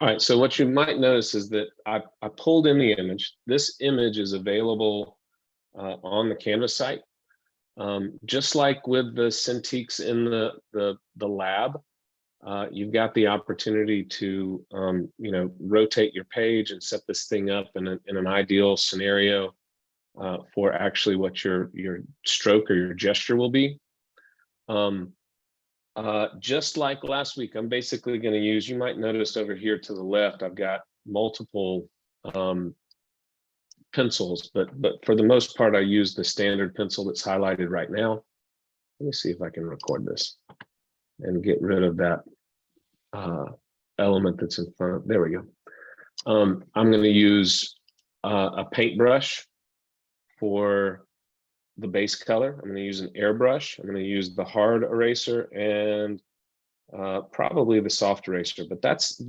All right, so what you might notice is that I pulled in the image. This image is available on the Canvas site. Just like with the Cintiqs in the lab, you've got the opportunity to rotate your page and set this thing up in an ideal scenario for actually what your stroke or your gesture will be. Just like last week, I'm basically going to use, you might notice over here to the left, I've got multiple pencils, but for the most part, I use the standard pencil that's highlighted right now. Let me see if I can record this and get rid of that element that's in front of, there we go. I'm going to use a paintbrush for the base color. I'm going to use an airbrush. I'm going to use the hard eraser and probably the soft eraser, but that's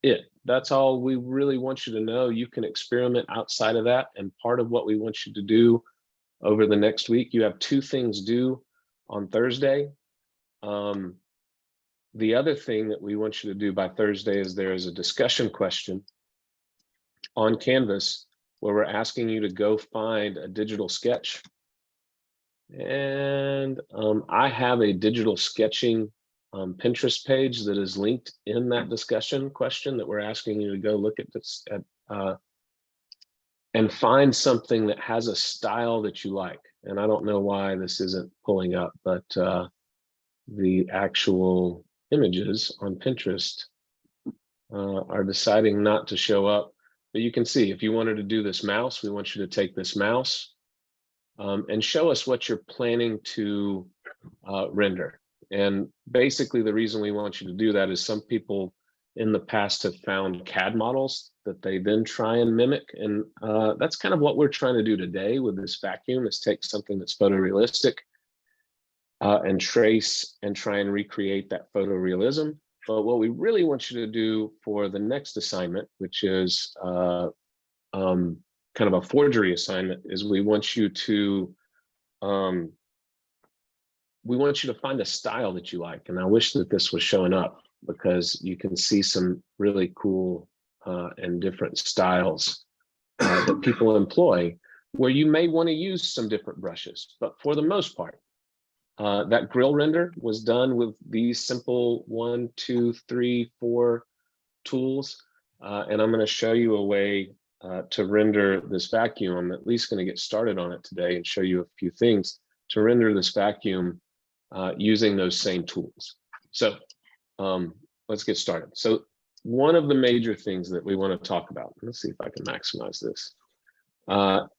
it. That's all we really want you to know. You can experiment outside of that. And part of what we want you to do over the next week, you have 2 things due on Thursday. The other thing that we want you to do by Thursday is there is a discussion question on Canvas where we're asking you to go find a digital sketch. And I have a digital sketching Pinterest page that is linked in that discussion question that we're asking you to go look at this and find something that has a style that you like. And I don't know why this isn't pulling up, but the actual images on Pinterest are deciding not to show up. But you can see if you wanted to do this mouse, we want you to take this mouse and show us what you're planning to render. And basically the reason we want you to do that is some people in the past have found CAD models that they then try and mimic. And that's kind of what we're trying to do today with this vacuum, is take something that's photorealistic and trace and try and recreate that photorealism. But what we really want you to do for the next assignment, which is kind of a forgery assignment, is we want you to find a style that you like. And I wish that this was showing up because you can see some really cool and different styles that people employ where you may want to use some different brushes. But for the most part, that grill render was done with these simple 1, 2, 3, 4 tools. And I'm going to show you a way to render this vacuum. I'm at least going to get started on it today and show you a few things to render this vacuum using those same tools. So let's get started. So one of the major things that we want to talk about, let's see if I can maximize this,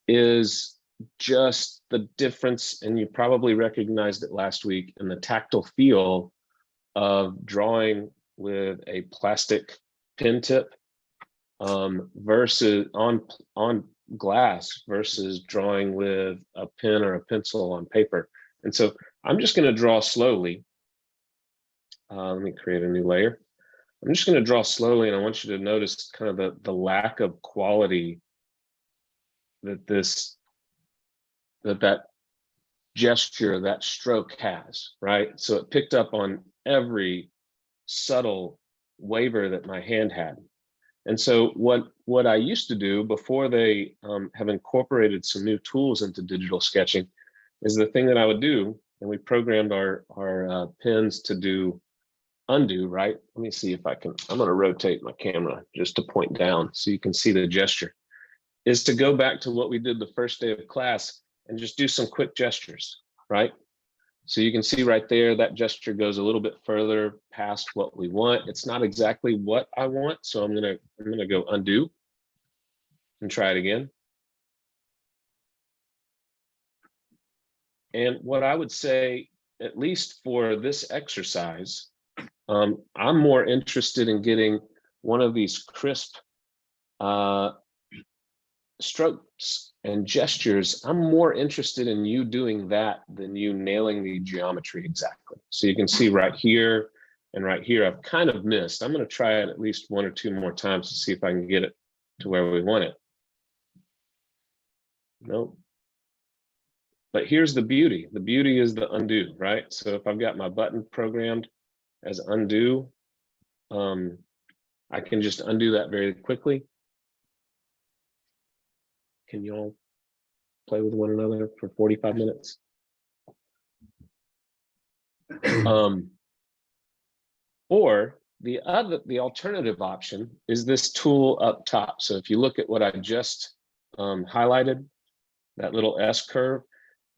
is just the difference, and you probably recognized it last week, in the tactile feel of drawing with a plastic pen tip versus on glass versus drawing with a pen or a pencil on paper. And so I'm just going to draw slowly. Let me create a new layer. I'm just going to draw slowly, and I want you to notice kind of the lack of quality that that gesture, that stroke has, right? So it picked up on every subtle waver that my hand had. And so what I used to do before they have incorporated some new tools into digital sketching is the thing that I would do, and we programmed our pens to do undo, right? Let me see if I can, I'm going to rotate my camera just to point down so you can see the gesture, is to go back to what we did the first day of class and just do some quick gestures, right? So you can see right there, that gesture goes a little bit further past what we want. It's not exactly what I want, so I'm gonna go undo and try it again. And what I would say, at least for this exercise, I'm more interested in getting one of these crisp strokes and gestures. I'm more interested in you doing that than you nailing the geometry exactly. So you can see right here and right here, I've kind of missed. I'm going to try it at least 1 or 2 more times to see if I can get it to where we want it. Nope. But here's the beauty. The beauty is the undo, right? So if I've got my button programmed as undo, I can just undo that very quickly. Can you all play with one another for 45 minutes? Or the alternative option is this tool up top. So if you look at what I just highlighted, that little S curve,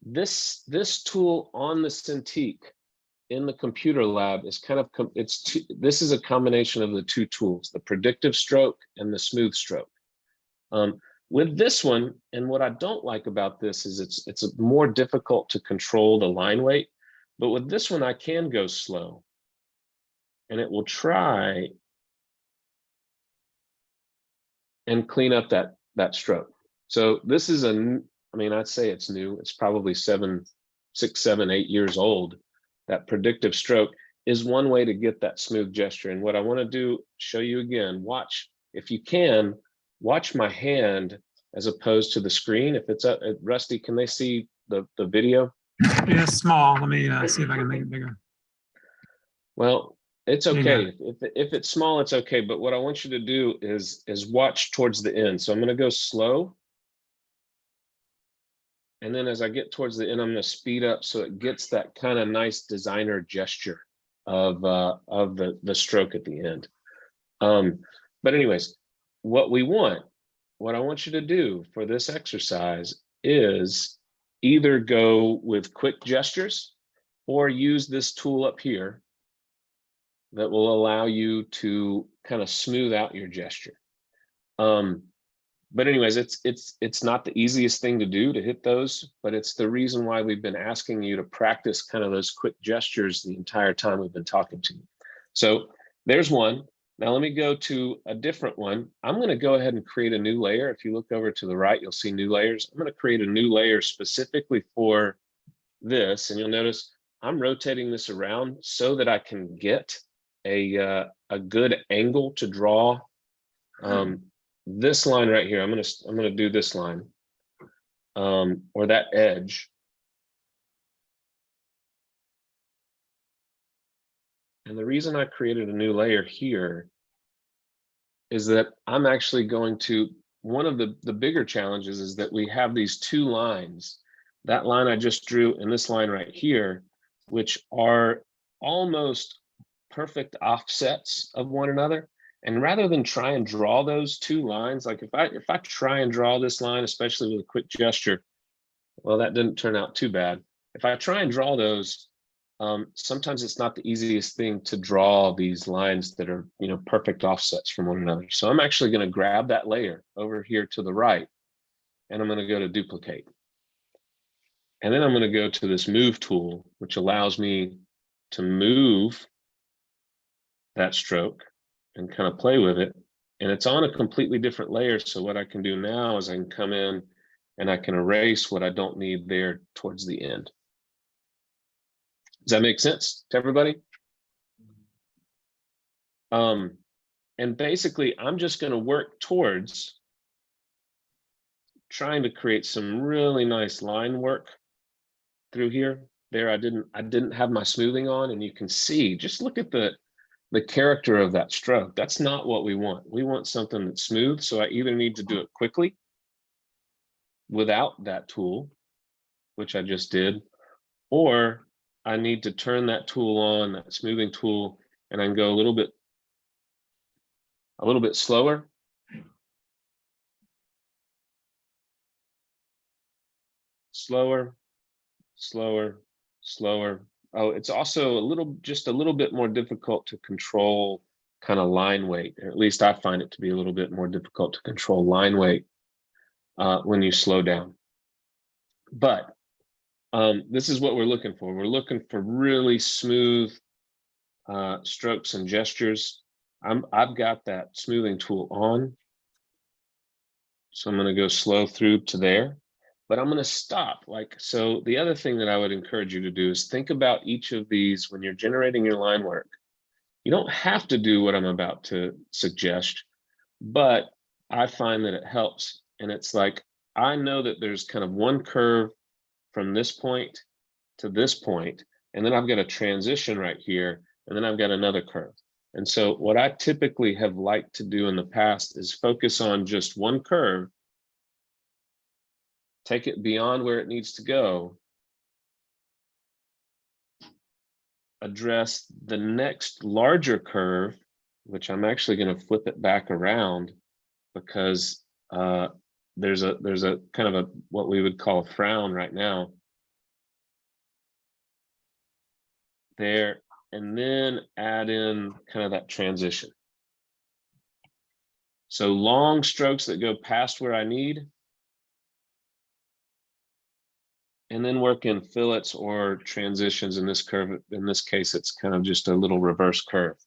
this tool on the Cintiq in the computer lab is kind of, this is a combination of the two tools, the predictive stroke and the smooth stroke. With this one, and what I don't like about this is it's more difficult to control the line weight, but with this one I can go slow and it will try and clean up that stroke. So this is I mean, I'd say it's new. It's probably 6, 7, 8 years old. That predictive stroke is one way to get that smooth gesture. And what I want to do, show you again, watch, if you can, watch my hand as opposed to the screen. If it's Rusty, can they see the video? Yeah, small. Let me see if I can make it bigger. Well, it's okay. If it's small, it's okay. But what I want you to do is watch towards the end. So I'm going to go slow. And then as I get towards the end, I'm going to speed up so it gets that kind of nice designer gesture of the stroke at the end. But anyways, what I want you to do for this exercise is either go with quick gestures or use this tool up here that will allow you to kind of smooth out your gesture. But anyways, it's not the easiest thing to do to hit those, but it's the reason why we've been asking you to practice kind of those quick gestures the entire time we've been talking to you. So there's one. Now let me go to a different one. I'm going to go ahead and create a new layer. If you look over to the right, you'll see new layers. I'm going to create a new layer specifically for this, and you'll notice I'm rotating this around so that I can get a good angle to draw this line right here. I'm gonna do this line or that edge. And the reason I created a new layer here is that I'm actually going to, one of the bigger challenges is that we have these two lines, that line I just drew and this line right here, which are almost perfect offsets of one another. And rather than try and draw those two lines, like if I try and draw this line, especially with a quick gesture, well, that didn't turn out too bad. If I try and draw those, sometimes it's not the easiest thing to draw these lines that are, perfect offsets from one another. So I'm actually going to grab that layer over here to the right, and I'm going to go to duplicate. And then I'm going to go to this move tool, which allows me to move that stroke and kind of play with it. And it's on a completely different layer. So what I can do now is I can come in and I can erase what I don't need there towards the end. Does that make sense to everybody? And basically, I'm just going to work towards trying to create some really nice line work through here. There, I didn't have my smoothing on, and you can see, just look at the character of that stroke. That's not what we want. We want something that's smooth. So I either need to do it quickly without that tool, which I just did, or I need to turn that tool on, that smoothing tool, and I can go a little bit slower. Slower, slower, slower. Oh, it's also just a little bit more difficult to control kind of line weight, or at least I find it to be a little bit more difficult to control line weight when you slow down. But this is what we're looking for. We're looking for really smooth strokes and gestures. I've got that smoothing tool on, so I'm going to go slow through to there. But I'm going to stop. So the other thing that I would encourage you to do is think about each of these when you're generating your line work. You don't have to do what I'm about to suggest, but I find that it helps. And it's like, I know that there's kind of one curve from this point to this point, and then I've got a transition right here, and then I've got another curve. And so what I typically have liked to do in the past is focus on just one curve, take it beyond where it needs to go, address the next larger curve, which I'm actually going to flip it back around because there's a kind of a what we would call a frown right now there, and then add in kind of that transition. So long strokes that go past where I need, and then work in fillets or transitions in this curve. In this case, it's kind of just a little reverse curve.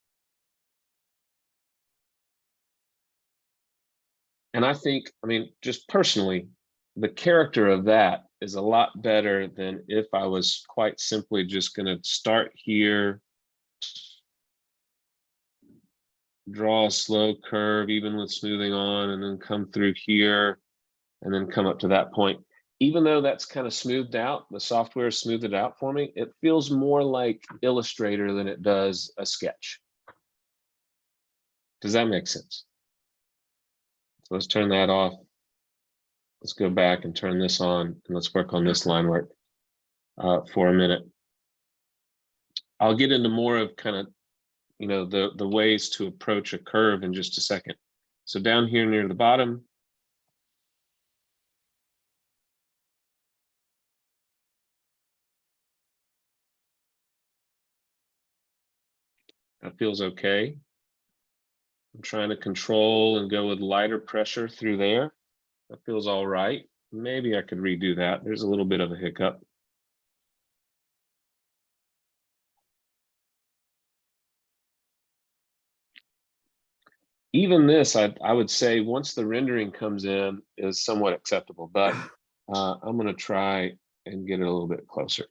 And I think, I mean, just personally, the character of that is a lot better than if I was quite simply just going to start here, draw a slow curve, even with smoothing on, and then come through here, and then come up to that point. Even though that's kind of smoothed out, the software smoothed it out for me, it feels more like Illustrator than it does a sketch. Does that make sense? So let's turn that off. Let's go back and turn this on, and let's work on this line work for a minute. I'll get into more of kind of, you know, the ways to approach a curve in just a second. So down here near the bottom, that feels okay. I'm trying to control and go with lighter pressure through there. That feels all right. Maybe I could redo that. There's a little bit of a hiccup. Even this, I would say, once the rendering comes in, is somewhat acceptable, but I'm going to try and get it a little bit closer.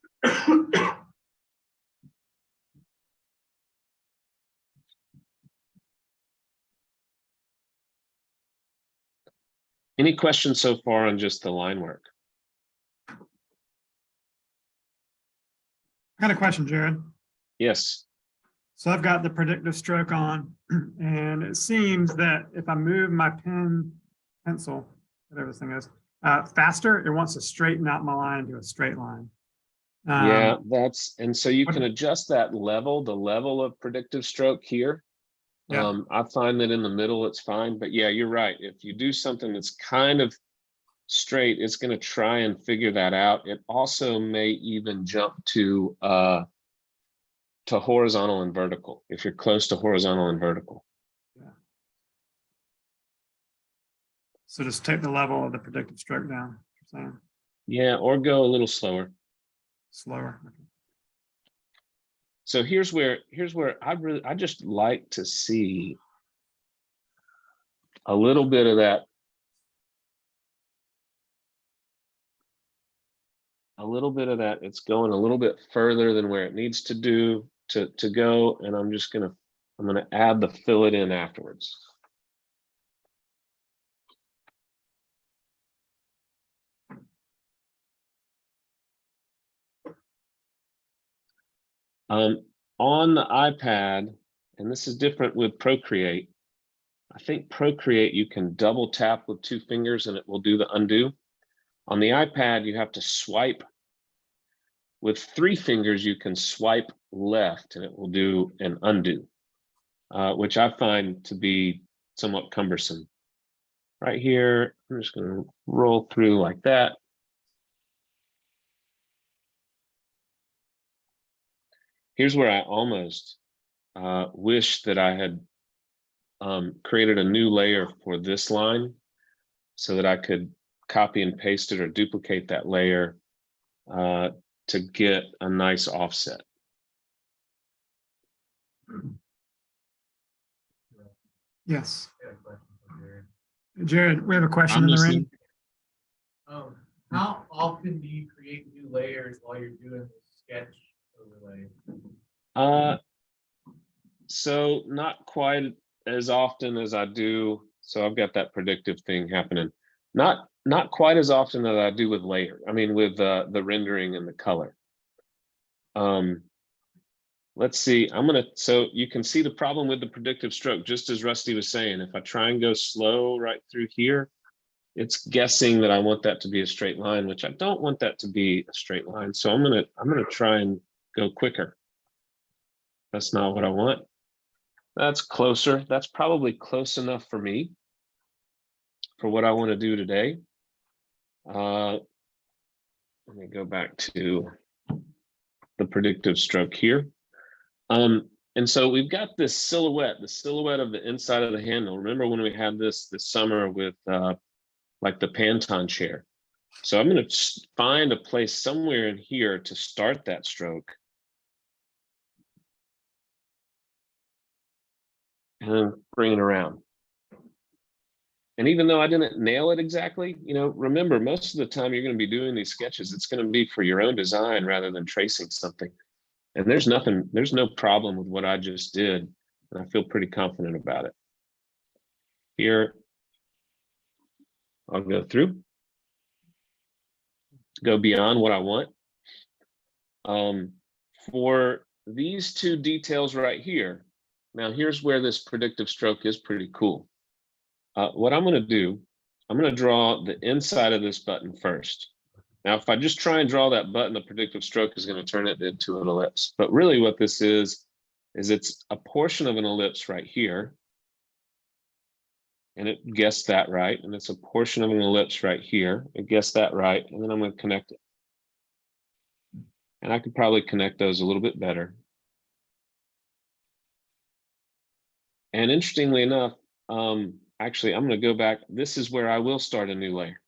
Any questions so far on just the line work? I got a question, Jared. Yes. So I've got the predictive stroke on, and it seems that if I move my pencil, whatever this thing is, faster, it wants to straighten out my line into a straight line. Yeah, and so you can adjust that level, the level of predictive stroke here. Yeah. I find that in the middle, it's fine, but yeah, you're right. If you do something that's kind of straight, it's going to try and figure that out. It also may even jump to horizontal and vertical if you're close to horizontal and vertical. Yeah. So just take the level of the predictive stroke down. You're saying. Yeah, or go a little slower. Slower. Okay. So here's where I just like to see a little bit of that. A little bit of that. It's going a little bit further than where it needs to go, and I'm gonna add the fillet in afterwards. On the iPad, and this is different with Procreate. I think Procreate you can double tap with 2 fingers and it will do the undo. On the iPad, you have to swipe. With 3 fingers, you can swipe left and it will do an undo, which I find to be somewhat cumbersome. Right here, I'm just going to roll through like that. Here's where I almost wish that I had created a new layer for this line so that I could copy and paste it or duplicate that layer to get a nice offset. Yes. Jared, we have a question in the ring. How often do you create new layers while you're doing the sketch overlay? So not quite as often as I do. So I've got that predictive thing happening. Not quite as often as I do with layer. I mean, with the rendering and the color. let's see, so you can see the problem with the predictive stroke, just as Rusty was saying, if I try and go slow right through here, it's guessing that I want that to be a straight line, which I don't want that to be a straight line. So I'm gonna try and go quicker. That's not what I want. That's closer. That's probably close enough for me for what I want to do today. Let me go back to the predictive stroke here. And so we've got this silhouette, the silhouette of the inside of the handle. Remember when we had this summer with like the Pantone chair. So I'm going to find a place somewhere in here to start that stroke. And bring it around. And even though I didn't nail it exactly, you know, remember, most of the time you're going to be doing these sketches, it's going to be for your own design rather than tracing something. And there's no problem with what I just did. And I feel pretty confident about it. Here, I'll go through, go beyond what I want. For these two details right here, now here's where this predictive stroke is pretty cool. What I'm going to do, I'm going to draw the inside of this button first. Now, if I just try and draw that button, the predictive stroke is going to turn it into an ellipse. But really what this is it's a portion of an ellipse right here. And it guessed that right. And it's a portion of an ellipse right here. It guessed that right. And then I'm going to connect it. And I could probably connect those a little bit better. And interestingly enough, actually, I'm going to go back. This is where I will start a new layer.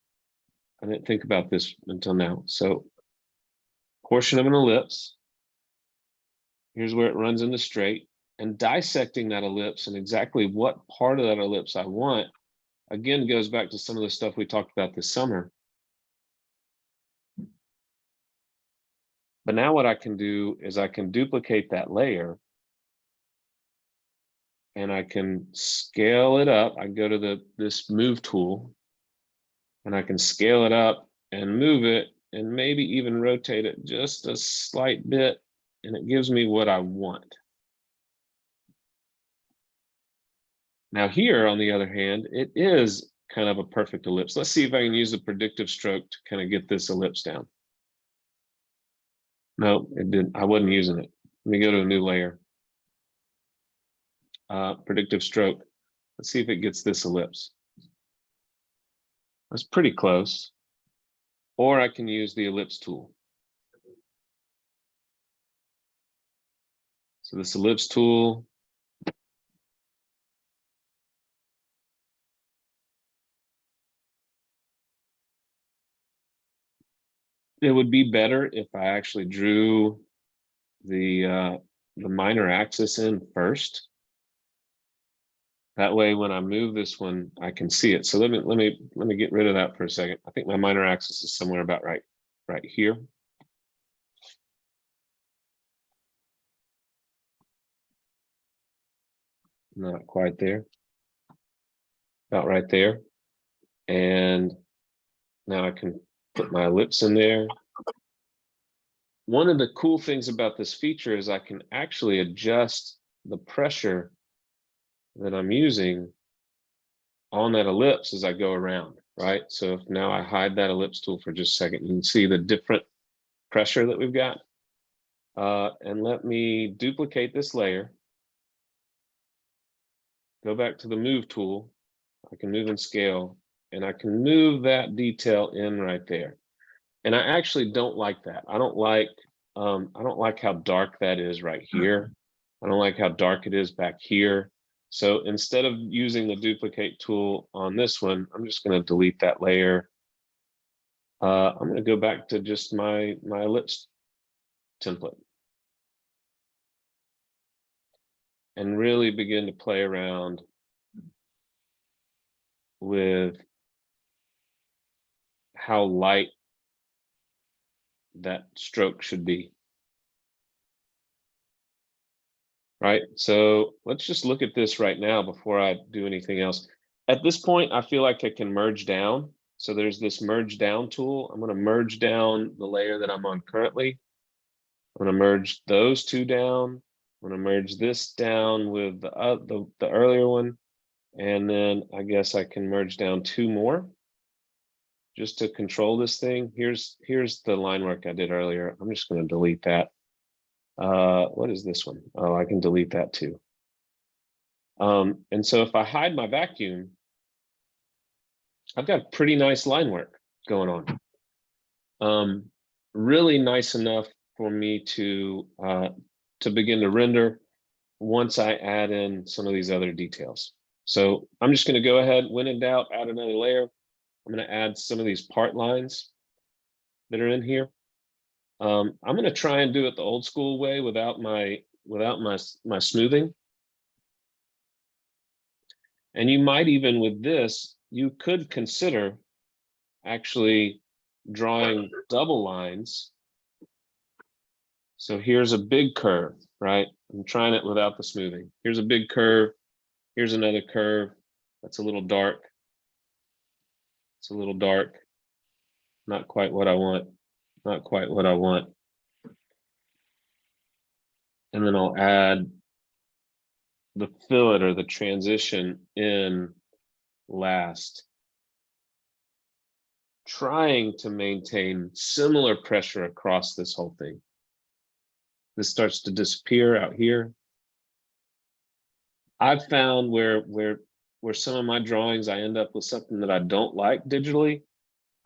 I didn't think about this until now. So portion of an ellipse. Here's where it runs into straight. And dissecting that ellipse and exactly what part of that ellipse I want, again, goes back to some of the stuff we talked about this summer. But now what I can do is I can duplicate that layer and I can scale it up. I go to this move tool and I can scale it up and move it and maybe even rotate it just a slight bit, and it gives me what I want. Now here, on the other hand, it is kind of a perfect ellipse. Let's see if I can use the predictive stroke to kind of get this ellipse down. No, it didn't. I wasn't using it. Let me go to a new layer. Predictive stroke. Let's see if it gets this ellipse. That's pretty close. Or I can use the ellipse tool. So this ellipse tool. It would be better if I actually drew the minor axis in first. That way, when I move this one, I can see it. So let me get rid of that for a second. I think my minor axis is somewhere about right here. Not quite there. About right there. And now I can put my ellipse in there. One of the cool things about this feature is I can actually adjust the pressure that I'm using on that ellipse as I go around, right? So if now I hide that ellipse tool for just a second, you can see the different pressure that we've got. And let me duplicate this layer. Go back to the move tool. I can move and scale, and I can move that detail in right there. And I actually don't like that. I don't like how dark that is right here. I don't like how dark it is back here. So instead of using the duplicate tool on this one, I'm just going to delete that layer. I'm going to go back to just my ellipse template and really begin to play around with how light that stroke should be. Right, so let's just look at this right now before I do anything else. At this point, I feel like I can merge down. So there's this merge down tool. I'm going to merge down the layer that I'm on currently. I'm going to merge those two down. I'm gonna merge this down with the earlier one, and then I guess I can merge down 2 more just to control this thing. Here's the line work I did earlier. I'm just gonna delete that. What is this one? Oh, I can delete that too. And so if I hide my vacuum, I've got pretty nice line work going on. Really nice enough for me to begin to render once I add in some of these other details. So I'm just going to go ahead, when in doubt, add another layer. I'm going to add some of these part lines that are in here. I'm going to try and do it the old school way without my smoothing. And you might even with this, you could consider actually drawing double lines. So here's a big curve, right? I'm trying it without the smoothing. Here's a big curve. Here's another curve. That's a little dark. It's a little dark. Not quite what I want. Not quite what I want. And then I'll add the fillet or the transition in last, trying to maintain similar pressure across this whole thing. This starts to disappear out here. I've found where some of my drawings, I end up with something that I don't like digitally.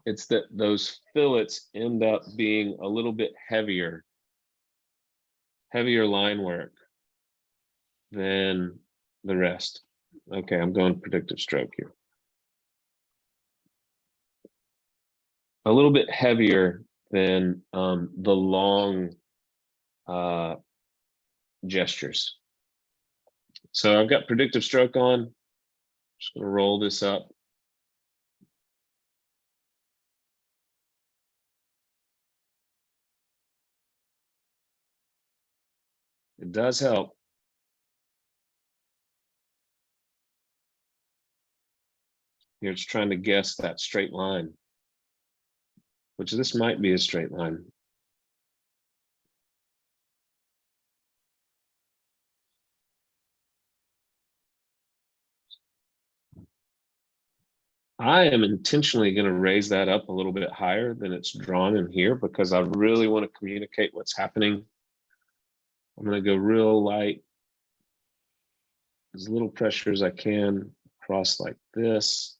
It's that those fillets end up being a little bit heavier line work than the rest. Okay, I'm going predictive stroke here. A little bit heavier than the long gestures. So I've got predictive stroke on. Just gonna roll this up. It does help. Here it's trying to guess that straight line, which this might be a straight line. I am intentionally going to raise that up a little bit higher than it's drawn in here because I really want to communicate what's happening. I'm going to go real light, as little pressure as I can across like this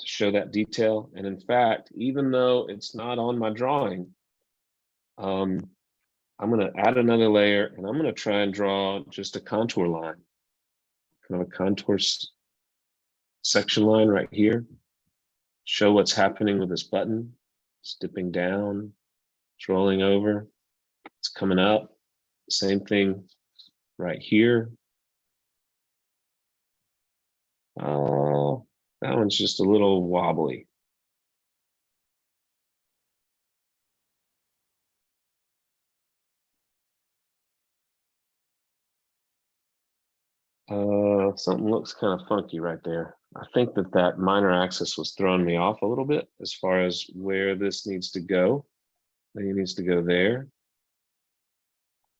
to show that detail. And in fact, even though it's not on my drawing, I'm going to add another layer and I'm going to try and draw just a contour line, kind of a contour section line right here. Show what's happening with this button. It's dipping down, it's rolling over, it's coming up. Same thing right here. Oh, that one's just a little wobbly. Something looks kind of funky right there. I think that minor axis was throwing me off a little bit as far as where this needs to go. I think it needs to go there.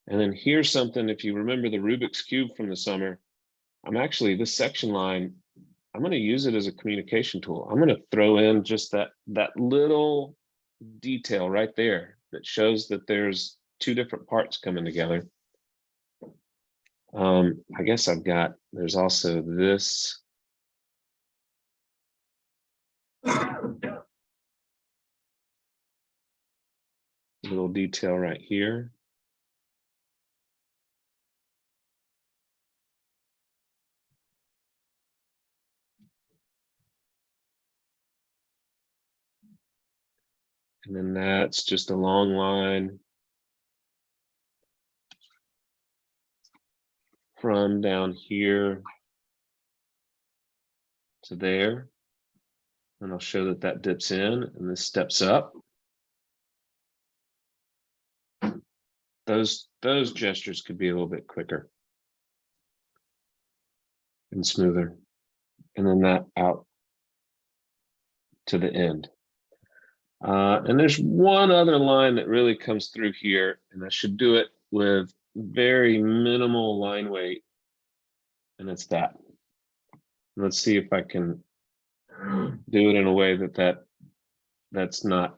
And then here's something, if you remember the Rubik's Cube from the summer, I'm actually, this section line, I'm going to use it as a communication tool. I'm going to throw in just that little detail right there that shows that there's 2 different parts coming together. I guess there's also this. Little detail right here. And then that's just a long line from down here to there. And I'll show that dips in and this steps up. Those gestures could be a little bit quicker and smoother. And then that out to the end. And there's one other line that really comes through here, and I should do it with very minimal line weight. And it's that. Let's see if I can do it in a way that's not.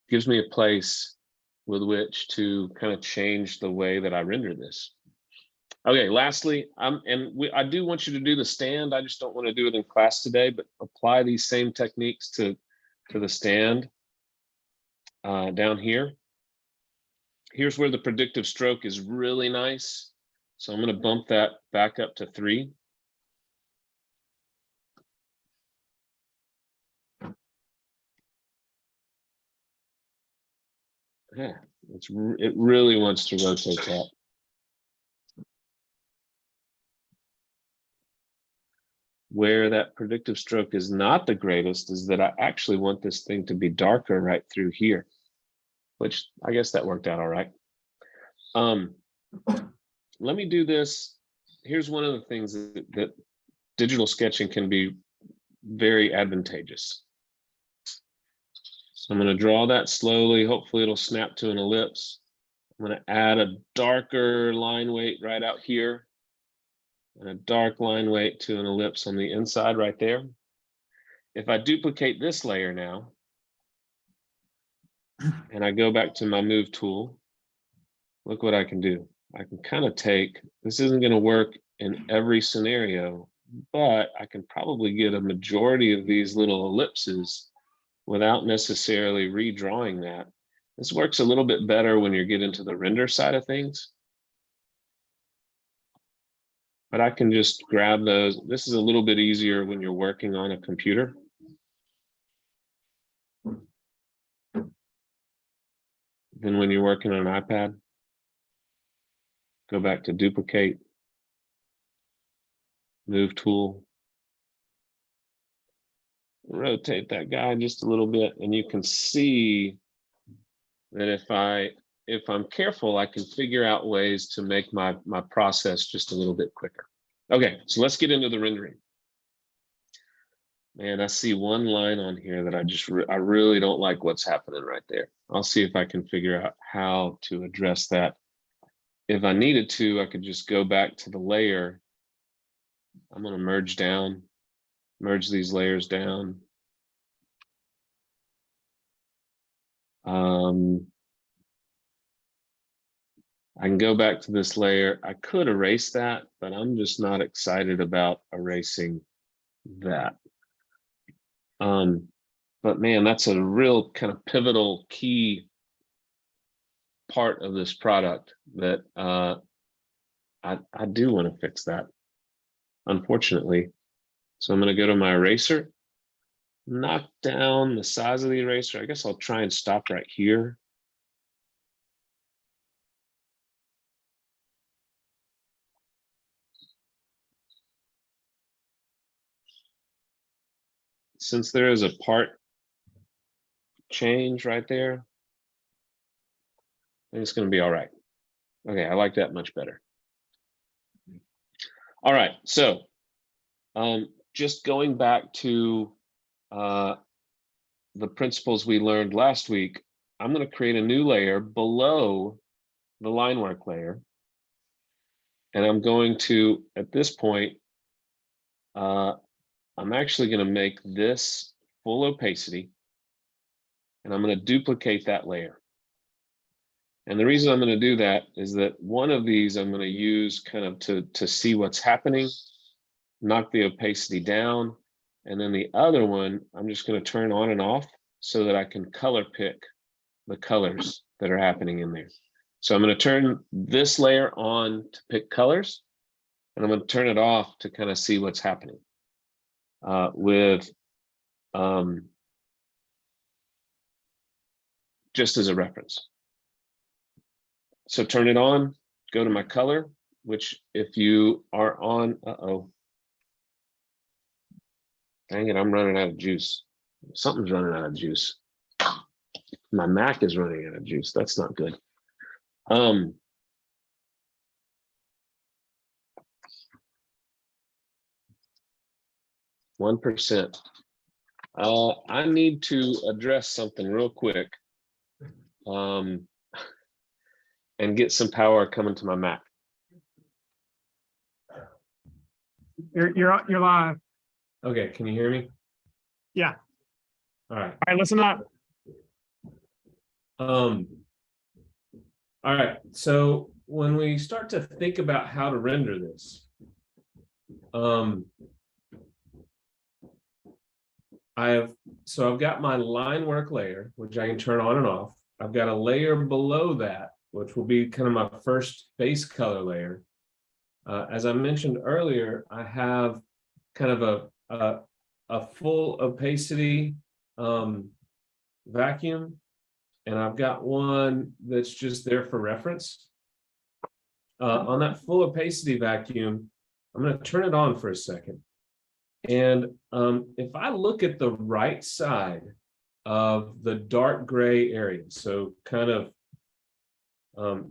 Gives me a place with which to kind of change the way that I render this. Okay, lastly, I do want you to do the stand. I just don't want to do it in class today, but apply these same techniques to the stand down here. Here's where the predictive stroke is really nice. So I'm going to bump that back up to 3. Yeah, it really wants to rotate that. Where that predictive stroke is not the greatest is that I actually want this thing to be darker right through here, which I guess that worked out all right. Let me do this. Here's one of the things that digital sketching can be very advantageous. So I'm going to draw that slowly. Hopefully it'll snap to an ellipse. I'm going to add a darker line weight right out here and a dark line weight to an ellipse on the inside right there. If I duplicate this layer now, and I go back to my move tool, look what I can do. I can kind of take, this isn't going to work in every scenario, but I can probably get a majority of these little ellipses without necessarily redrawing that. This works a little bit better when you get into the render side of things. But I can just grab those. This is a little bit easier when you're working on a computer. Than when you're working on an iPad. Go back to duplicate. Move tool. Rotate that guy just a little bit, and you can see that if I'm careful, I can figure out ways to make my process just a little bit quicker. Okay, so let's get into the rendering. Man, I see one line on here that I really don't like what's happening right there. I'll see if I can figure out how to address that. If I needed to, I could just go back to the layer. I'm going to merge these layers down. I can go back to this layer. I could erase that, but I'm just not excited about erasing that. But man, that's a real kind of pivotal key part of this product that I do want to fix that, unfortunately. So I'm going to go to my eraser, knock down the size of the eraser. I guess I'll try and stop right here. Since there is a part change right there, I think it's going to be all right. Okay, I like that much better. All right, so just going back to the principles we learned last week, I'm going to create a new layer below the line work layer. And I'm going to, at this point, I'm actually going to make this full opacity, and I'm going to duplicate that layer. And the reason I'm going to do that is that one of these I'm going to use kind of to see what's happening, knock the opacity down, and then the other one I'm just going to turn on and off so that I can color pick the colors that are happening in there. So I'm going to turn this layer on to pick colors, and I'm going to turn it off to kind of see what's happening just as a reference. So turn it on, go to my color, which if you are on, dang it, I'm running out of juice. Something's running out of juice. My Mac is running out of juice. That's not good. 1%. I need to address something real quick, and get some power coming to my Mac. You're live. Okay, can you hear me? Yeah. All right. All right, listen up. All right. So when we start to think about how to render this, I've got my line work layer, which I can turn on and off. I've got a layer below that, which will be kind of my first base color layer. As I mentioned earlier, I have kind of a full opacity vacuum, and I've got one that's just there for reference. On that full opacity vacuum, I'm going to turn it on for a second. And if I look at the right side of the dark gray area, so kind of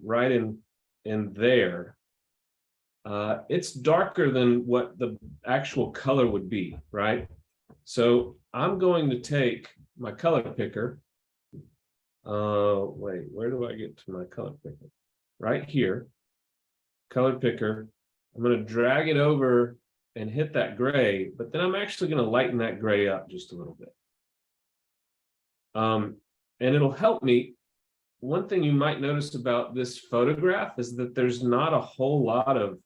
right in there, it's darker than what the actual color would be, right? So I'm going to take my color picker. Wait, where do I get to my color picker? Right here, color picker. I'm going to drag it over and hit that gray, but then I'm actually going to lighten that gray up just a little bit. And it'll help me. One thing you might notice about this photograph is that there's not a whole lot of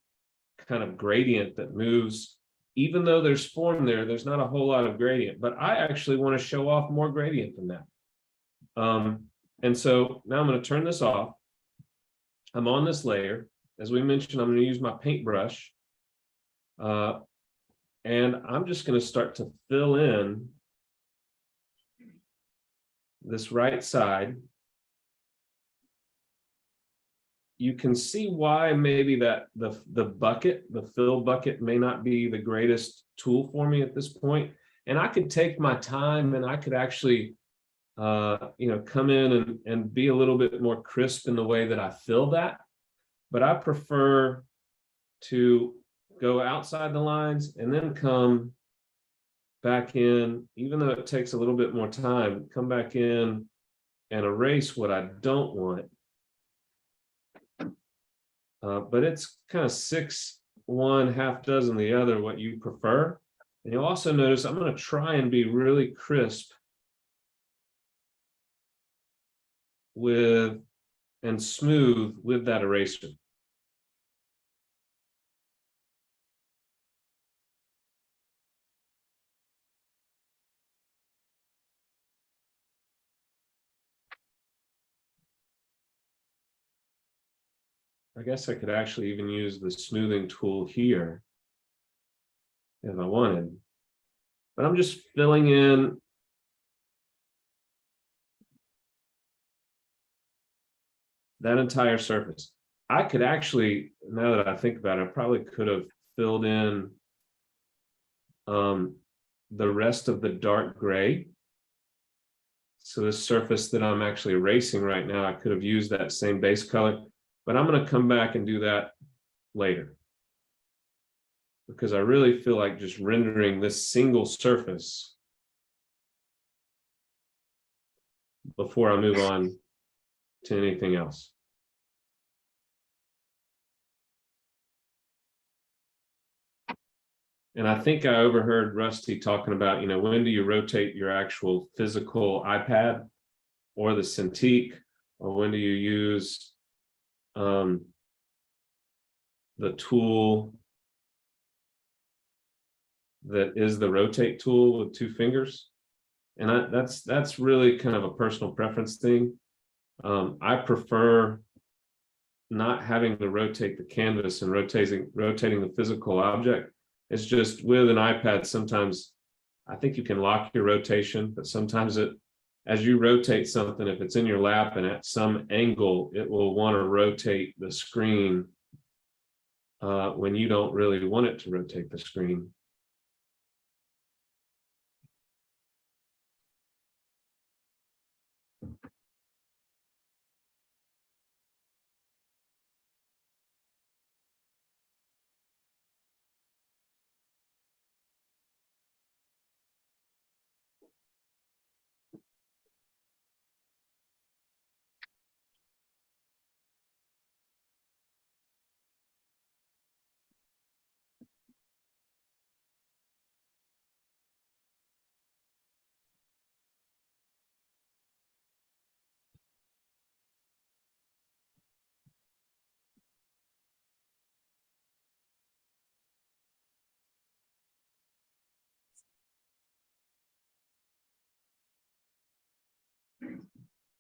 kind of gradient that moves. Even though there's form there, there's not a whole lot of gradient, but I actually want to show off more gradient than that. And so now I'm going to turn this off. I'm on this layer. As we mentioned, I'm going to use my paintbrush. And I'm just going to start to fill in this right side. You can see why maybe that the bucket, the fill bucket, may not be the greatest tool for me at this point. And I could take my time, and I could actually come in and be a little bit more crisp in the way that I fill that. But I prefer to go outside the lines and then come back in, even though it takes a little bit more time, come back in and erase what I don't want. But it's kind of 6 one, half dozen the other, what you prefer. And you'll also notice I'm going to try and be really crisp with and smooth with that eraser. I guess I could actually even use the smoothing tool here if I wanted, but I'm just filling in that entire surface. I could actually, now that I think about it, I probably could have filled in the rest of the dark gray. So this surface that I'm actually erasing right now, I could have used that same base color, but I'm going to come back and do that later, because I really feel like just rendering this single surface before I move on to anything else. And I think I overheard Rusty talking about, when do you rotate your actual physical iPad or the Cintiq, or when do you use the tool that is the rotate tool with 2 fingers? And that's really kind of a personal preference thing. I prefer not having to rotate the canvas and rotating the physical object. It's just with an iPad, sometimes I think you can lock your rotation, but sometimes as you rotate something, if it's in your lap and at some angle, it will want to rotate the screen when you don't really want it to rotate the screen.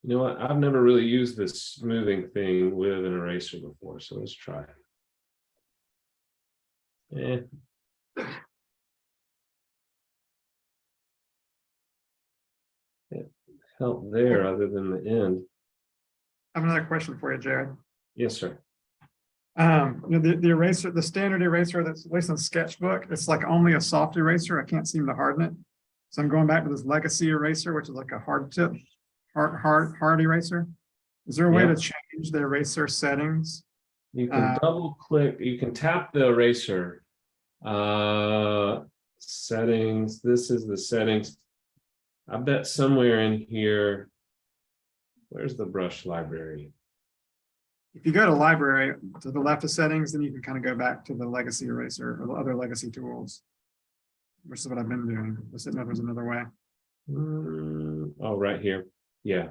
You know what? I've never really used this smoothing thing with an eraser before, so let's try it. It helped there other than the end. I have another question for you, Jared. Yes, sir. The eraser, the standard eraser that's at least in Sketchbook, it's like only a soft eraser. I can't seem to harden it. So I'm going back to this legacy eraser, which is like a hard tip, hard eraser. Is there a way to change the eraser settings? You can double click, you can tap the eraser. Settings, this is the settings. I bet somewhere in here, where's the brush library? If you go to library to the left of settings, then you can kind of go back to the legacy eraser or the other legacy tools, which is what I've been doing. I didn't know there's another way. Oh, right here. Yeah.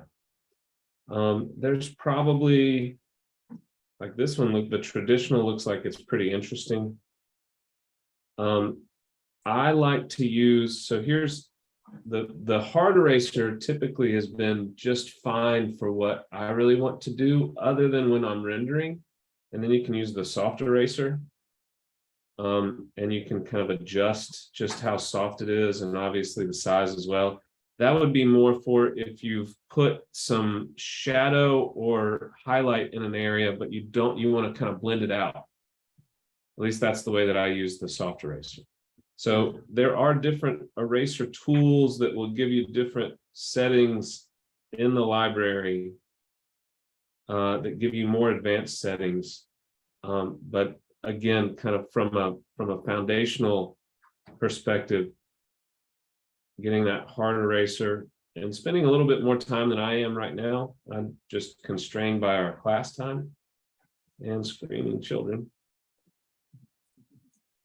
There's probably like this one, look, the traditional looks like it's pretty interesting. I like to use, so here's the hard eraser typically has been just fine for what I really want to do other than when I'm rendering. And then you can use the soft eraser. And you can kind of adjust just how soft it is and obviously the size as well. That would be more for if you've put some shadow or highlight in an area, but you want to kind of blend it out. At least that's the way that I use the soft eraser. So there are different eraser tools that will give you different settings in the library that give you more advanced settings. But again, kind of from a foundational perspective, getting that hard eraser and spending a little bit more time than I am right now. I'm just constrained by our class time and screaming children.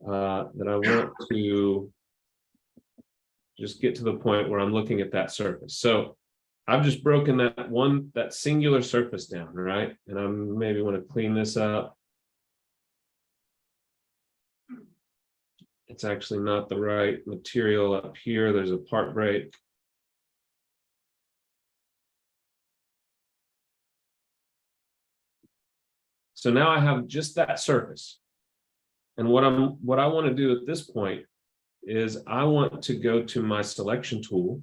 That I want to just get to the point where I'm looking at that surface. So I've just broken that singular surface down, right? And I maybe want to clean this up. It's actually not the right material up here. There's a part break. So now I have just that surface. And what I want to do at this point is I want to go to my selection tool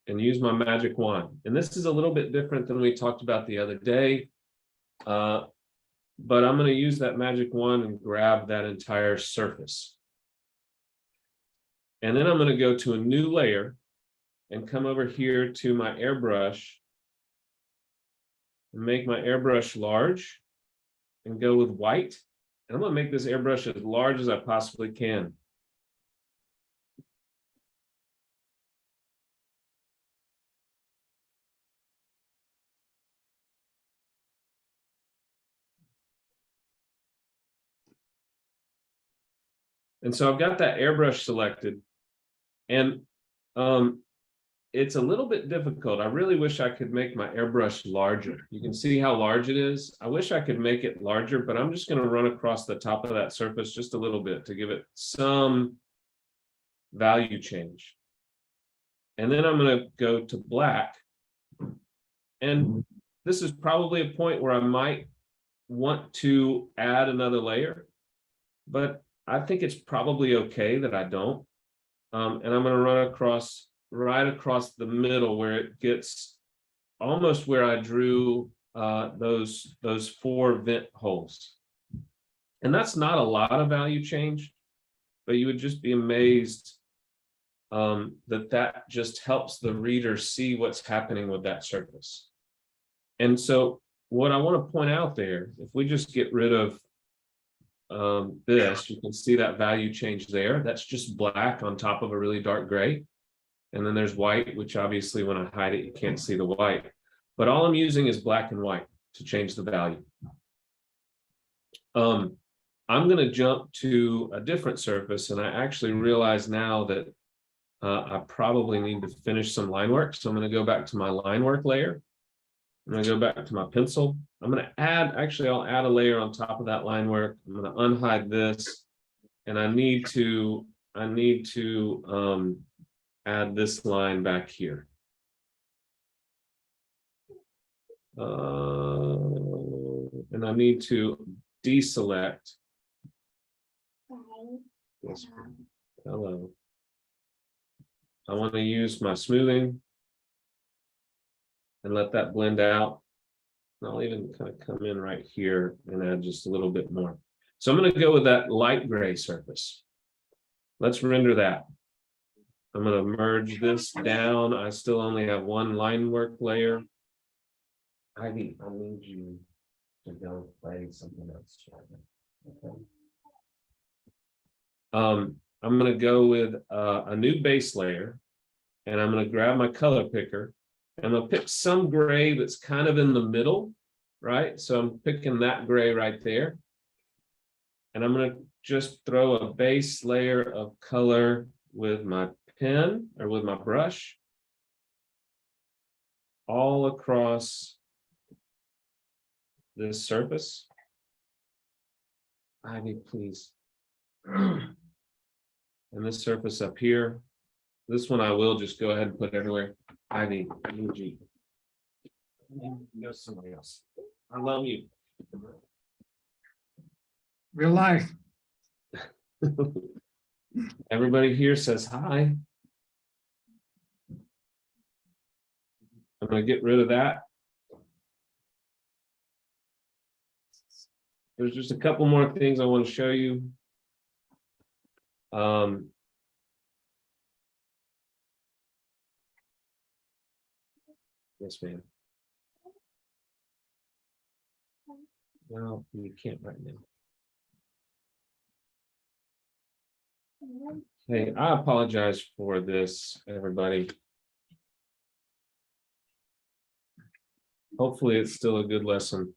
and use my magic wand. And this is a little bit different than we talked about the other day. But I'm going to use that magic wand and grab that entire surface. And then I'm going to go to a new layer and come over here to my airbrush and make my airbrush large and go with white. And I'm going to make this airbrush as large as I possibly can. And so I've got that airbrush selected. And it's a little bit difficult. I really wish I could make my airbrush larger. You can see how large it is. I wish I could make it larger, but I'm just going to run across the top of that surface just a little bit to give it some value change. And then I'm going to go to black. And this is probably a point where I might want to add another layer, but I think it's probably okay that I don't. And I'm going to run across right across the middle where it gets almost where I drew those 4 vent holes. And that's not a lot of value change, but you would just be amazed that just helps the reader see what's happening with that surface. And so what I want to point out there, if we just get rid of this, you can see that value change there. That's just black on top of a really dark gray. And then there's white, which obviously when I hide it, you can't see the white. But all I'm using is black and white to change the value. I'm going to jump to a different surface, and I actually realize now that I probably need to finish some line work. So I'm going to go back to my line work layer. I'm going to go back to my pencil. I'm going to add, actually, I'll add a layer on top of that line work. I'm going to unhide this, and I need to add this line back here. And I need to deselect. Yes. Hello. I want to use my smoothing and let that blend out. And I'll even kind of come in right here and add just a little bit more. So I'm going to go with that light gray surface. Let's render that. I'm going to merge this down. I still only have one line work layer. I need you to go play something else. Okay. I'm going to go with a new base layer, and I'm going to grab my color picker, and I'll pick some gray that's kind of in the middle, right? So I'm picking that gray right there. And I'm going to just throw a base layer of color with my pen or with my brush all across this surface. Ivy, please. And this surface up here. This one I will just go ahead and put everywhere. Ivy, I need you. Go somebody else. I love you. Real life. Everybody here says hi. I'm going to get rid of that. There's just a couple more things I want to show you. Yes, ma'am. No, you can't right now. Hey, I apologize for this, everybody. Hopefully it's still a good lesson.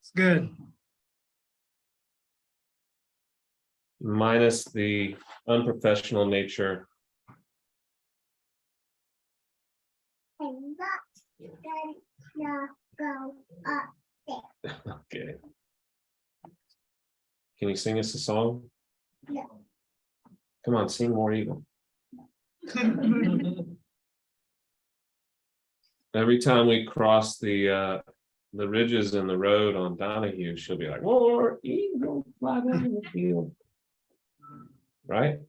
It's good. Minus the unprofessional nature. Okay. Can you sing us a song? No. Come on, sing more Eagle. Every time we cross the ridges in the road on Donahue, she'll be like, "War Eagle, fly over the field." Right?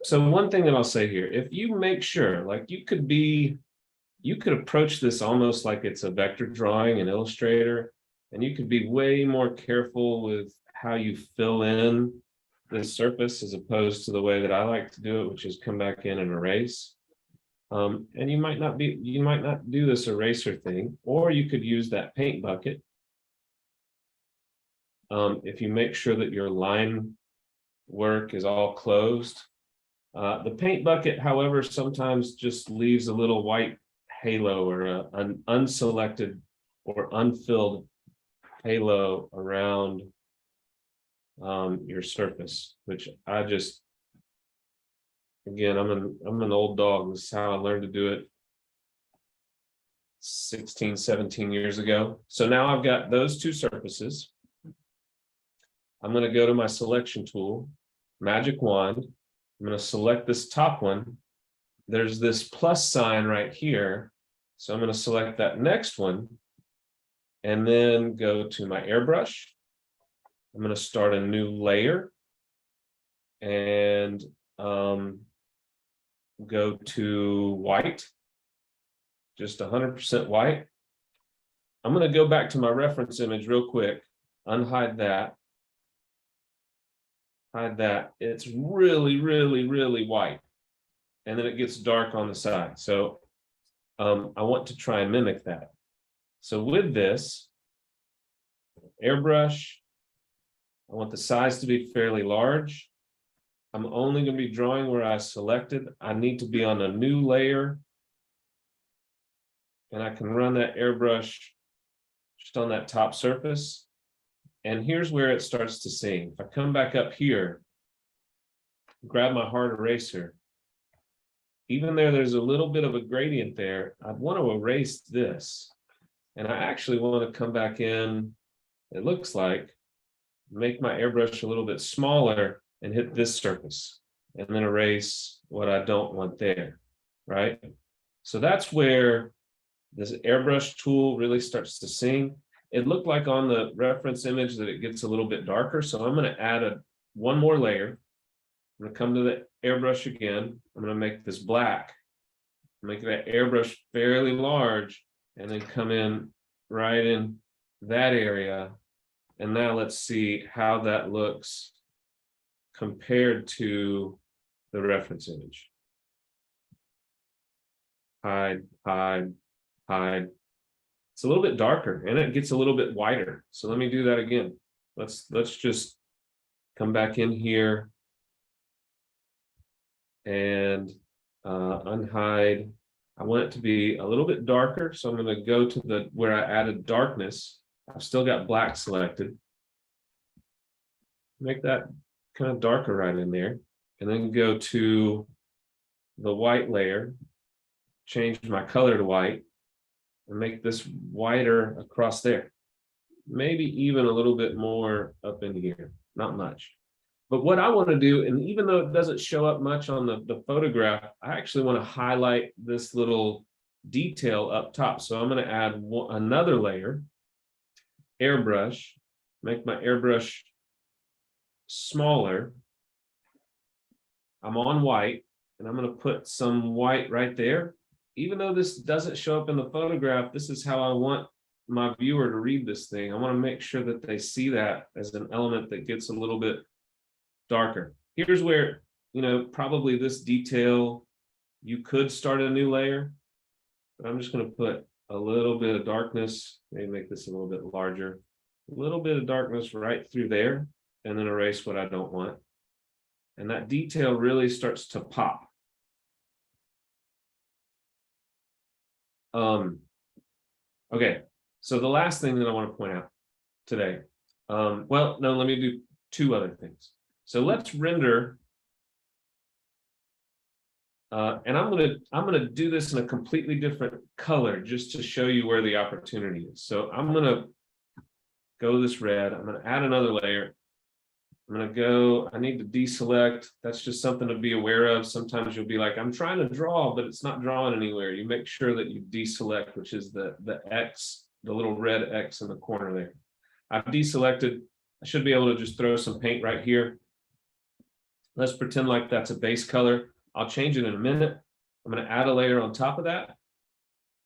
So one thing that I'll say here, if you make sure, like you could approach this almost like it's a vector drawing in Illustrator, and you could be way more careful with how you fill in this surface as opposed to the way that I like to do it, which is come back in and erase. And you might not do this eraser thing, or you could use that paint bucket. If you make sure that your line work is all closed. The paint bucket, however, sometimes just leaves a little white halo or an unselected or unfilled halo around your surface, which I just, again, I'm an old dog. This is how I learned to do it 16, 17 years ago. So now I've got those two surfaces. I'm going to go to my selection tool, magic wand. I'm going to select this top one. There's this plus sign right here. So I'm going to select that next one and then go to my airbrush. I'm going to start a new layer and go to white, just 100% white. I'm going to go back to my reference image real quick, unhide that. Hide that. It's really, really, really white. And then it gets dark on the side. So I want to try and mimic that. So with this airbrush, I want the size to be fairly large. I'm only going to be drawing where I selected. I need to be on a new layer. And I can run that airbrush just on that top surface. And here's where it starts to sing. If I come back up here, grab my hard eraser, even though there's a little bit of a gradient there, I'd want to erase this. And I actually want to come back in, it looks like, make my airbrush a little bit smaller and hit this surface, and then erase what I don't want there, right? So that's where this airbrush tool really starts to sing. It looked like on the reference image that it gets a little bit darker, so I'm going to add one more layer. I'm going to come to the airbrush again. I'm going to make this black, make that airbrush fairly large, and then come in right in that area. And now let's see how that looks compared to the reference image. Hide, hide, hide. It's a little bit darker and it gets a little bit wider. So let me do that again. Let's just come back in here and unhide. I want it to be a little bit darker. So I'm going to go to where I added darkness. I've still got black selected. Make that kind of darker right in there. And then go to the white layer, change my color to white, and make this wider across there. Maybe even a little bit more up in here, not much. But what I want to do, and even though it doesn't show up much on the photograph, I actually want to highlight this little detail up top. So I'm going to add another layer, airbrush, make my airbrush smaller. I'm on white, and I'm going to put some white right there. Even though this doesn't show up in the photograph, this is how I want my viewer to read this thing. I want to make sure that they see that as an element that gets a little bit darker. Here's where, probably this detail, you could start a new layer, but I'm just going to put a little bit of darkness, maybe make this a little bit larger, a little bit of darkness right through there, and then erase what I don't want. And that detail really starts to pop. Okay, so the last thing that I want to point out today, well, no, let me do two other things. So let's render, and I'm gonna do this in a completely different color just to show you where the opportunity is. So I'm gonna go this red. I'm gonna add another layer. I'm going to go, I need to deselect. That's just something to be aware of. Sometimes you'll be like, I'm trying to draw, but it's not drawing anywhere. You make sure that you deselect, which is the X, the little red X in the corner there. I've deselected. I should be able to just throw some paint right here. Let's pretend like that's a base color. I'll change it in a minute. I'm going to add a layer on top of that.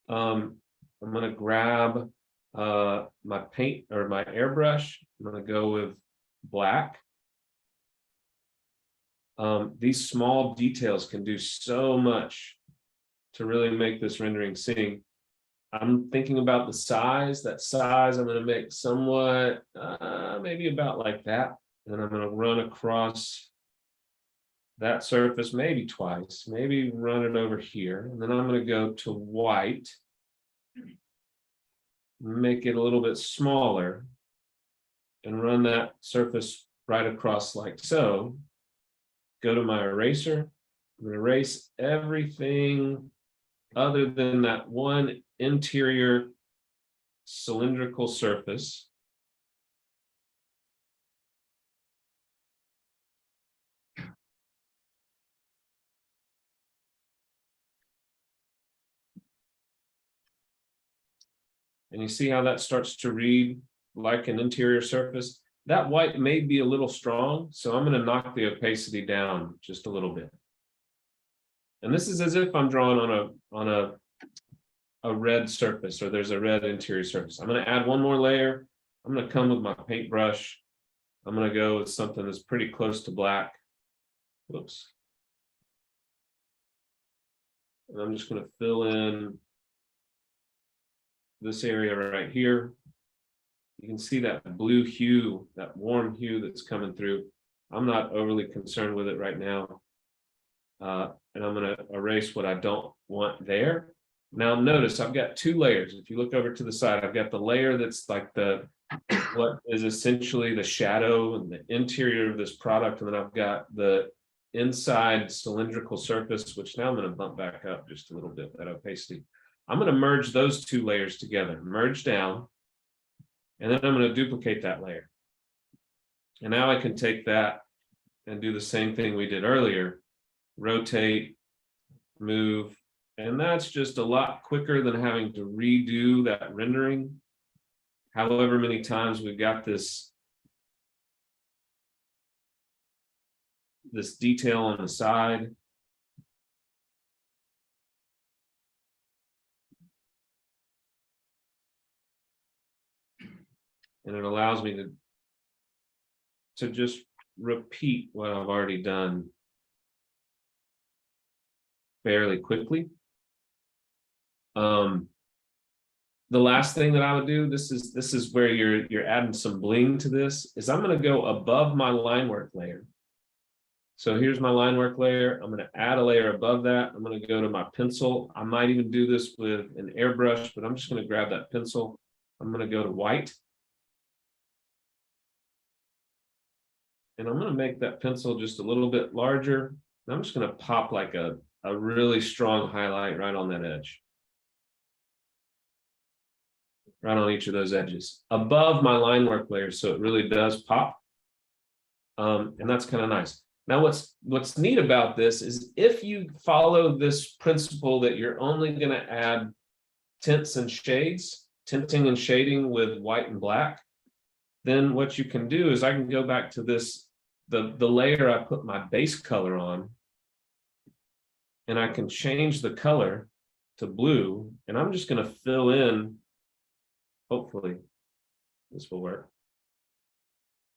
I'm going to grab my paint or my airbrush. I'm going to go with black. These small details can do so much to really make this rendering sing. I'm thinking about the size. That size I'm going to make somewhat, maybe about like that. And I'm going to run across that surface maybe twice, maybe run it over here. And then I'm going to go to white, make it a little bit smaller, and run that surface right across like so. Go to my eraser. I'm going to erase everything other than that one interior cylindrical surface. And you see how that starts to read like an interior surface. That white may be a little strong, so I'm going to knock the opacity down just a little bit. And this is as if I'm drawing on a red surface, or there's a red interior surface. I'm going to add one more layer. I'm going to come with my paintbrush. I'm going to go with something that's pretty close to black. Whoops. And I'm just going to fill in this area right here. You can see that blue hue, that warm hue that's coming through. I'm not overly concerned with it right now. And I'm going to erase what I don't want there. Now notice I've got two layers. If you look over to the side, I've got the layer that's like what is essentially the shadow and the interior of this product. And then I've got the inside cylindrical surface, which now I'm going to bump back up just a little bit, that opacity. I'm going to merge those two layers together, merge down, and then I'm going to duplicate that layer. And now I can take that and do the same thing we did earlier, rotate, move, and that's just a lot quicker than having to redo that rendering. However many times we've got this detail on the side. And it allows me to just repeat what I've already done fairly quickly. The last thing that I would do, this is where you're adding some bling to this, is I'm going to go above my line work layer. So here's my line work layer. I'm going to add a layer above that. I'm going to go to my pencil. I might even do this with an airbrush, but I'm just going to grab that pencil. I'm going to go to white. And I'm going to make that pencil just a little bit larger. And I'm just going to pop like a really strong highlight right on that edge. Right on each of those edges above my line work layer, so it really does pop. And that's kind of nice. Now, what's neat about this is if you follow this principle that you're only going to add tints and shades, tinting and shading with white and black, then what you can do is I can go back to this, the layer I put my base color on, and I can change the color to blue, and I'm just going to fill in. Hopefully this will work.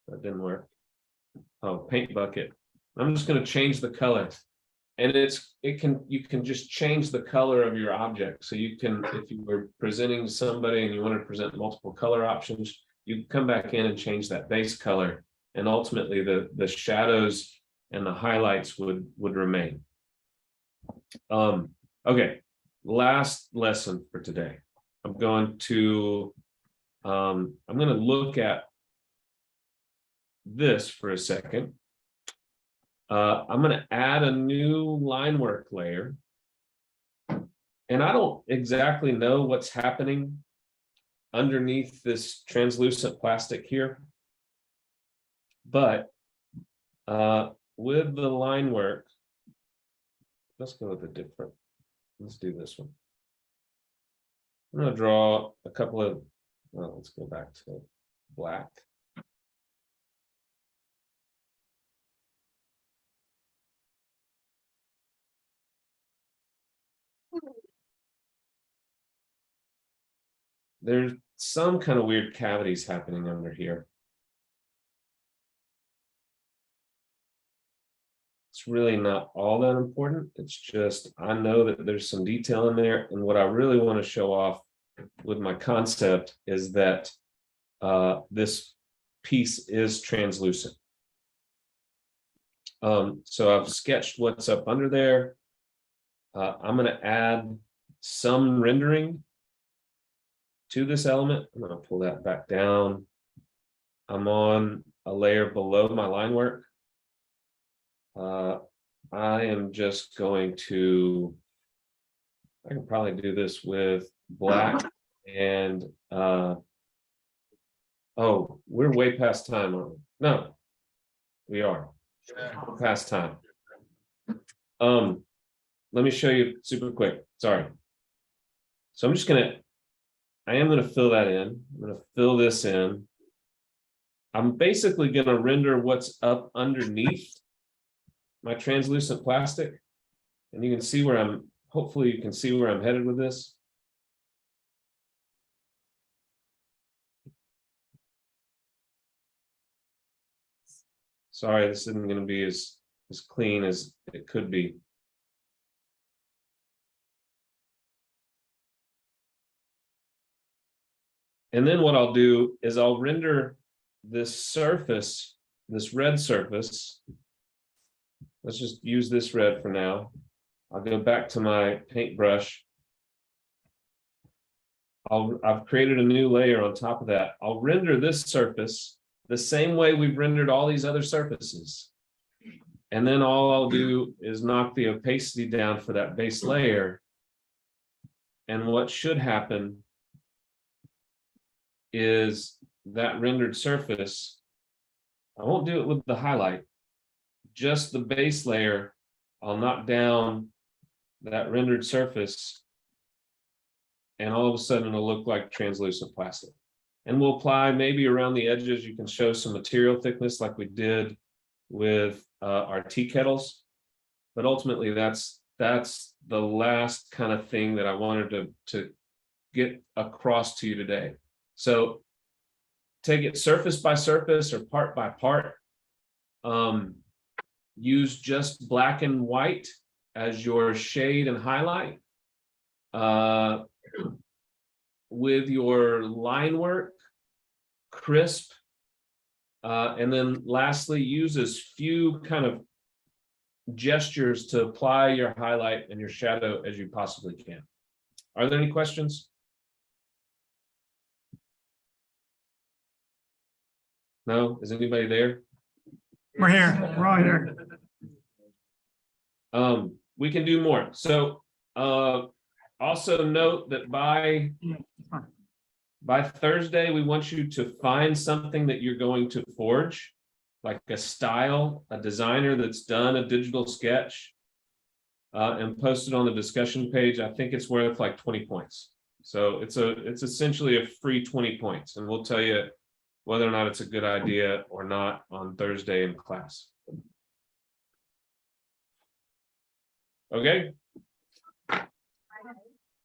That didn't work. Oh, paint bucket. I'm just going to change the color, and you can just change the color of your object. So you can, if you were presenting to somebody and you wanted to present multiple color options, you can come back in and change that base color, and ultimately the shadows and the highlights would remain. Okay, last lesson for today. I'm going to look at this for a second. I'm going to add a new line work layer. And I don't exactly know what's happening underneath this translucent plastic here. But with the line work, let's go with a different, let's do this one. I'm going to draw a couple of, well, let's go back to black. There's some kind of weird cavities happening under here. It's really not all that important. It's just, I know that there's some detail in there. And what I really want to show off with my concept is that this piece is translucent. So I've sketched what's up under there. I'm going to add some rendering to this element. I'm going to pull that back down. I'm on a layer below my line work. I am just going to, I can probably do this with black and, oh, we're way past time, aren't we? No, we are. We're past time. Let me show you super quick. Sorry. So I'm just I am going to fill that in. I'm going to fill this in. I'm basically going to render what's up underneath my translucent plastic. And you can see where hopefully you can see where I'm headed with this. Sorry, this isn't going to be as clean as it could be. And then what I'll do is I'll render this surface, this red surface. Let's just use this red for now. I'll go back to my paintbrush. I've created a new layer on top of that. I'll render this surface the same way we've rendered all these other surfaces. And then all I'll do is knock the opacity down for that base layer. And what should happen is that rendered surface, I won't do it with the highlight, just the base layer, I'll knock down that rendered surface, and all of a sudden it'll look like translucent plastic. And we'll apply maybe around the edges, you can show some material thickness like we did with our tea kettles. But ultimately that's the last kind of thing that I wanted to get across to you today. So take it surface by surface or part by part. Use just black and white as your shade and highlight. With your line work, crisp. And then lastly, use as few kind of gestures to apply your highlight and your shadow as you possibly can. Are there any questions? No? Is anybody there? We're here. We're all here. We can do more. So also note that by Thursday, we want you to find something that you're going to forge, like a style, a designer that's done a digital sketch, and post it on the discussion page. I think it's worth like 20 points. So it's essentially a free 20 points, and we'll tell you whether or not it's a good idea or not on Thursday in class. Okay.